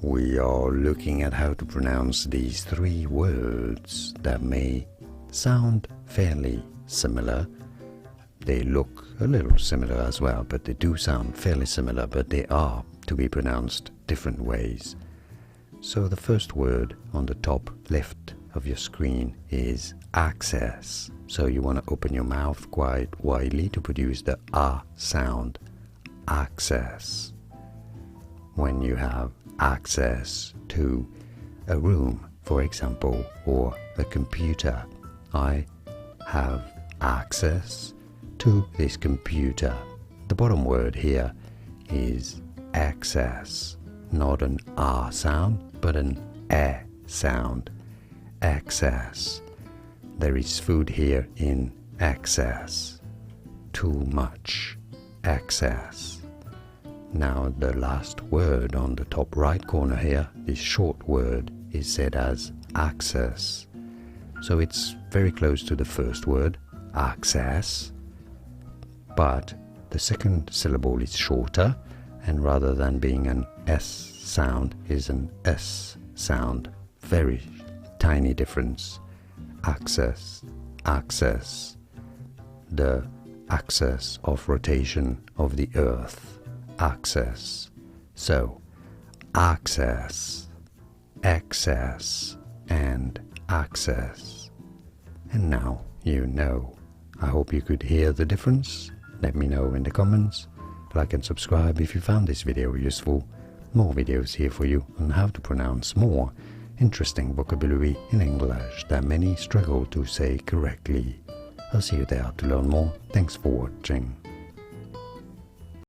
we are looking at how to pronounce these three words that may sound fairly similar. They look a little similar as well, but they do sound fairly similar, but they are to be pronounced different ways. So the first word on the top left of your screen is access. So you want to open your mouth quite widely to produce the A sound, access. When you have access to a room, for example, or a computer, I have access to this computer. The bottom word here is access, not an R sound, but an E sound. Excess. There is food here in excess. Too much. Excess. Now the last word on the top right corner here, this short word, is said as access. So it's very close to the first word, access, but the second syllable is shorter, and rather than being an S sound, is an S sound. Very tiny difference. Access, access. The axis of rotation of the earth. Access. So, access, excess, and access. And now you know. I hope you could hear the difference. Let me know in the comments. Like and subscribe if you found this video useful. More videos here for you on how to pronounce more interesting vocabulary in English that many struggle to say correctly. I'll see you there to learn more. Thanks for watching.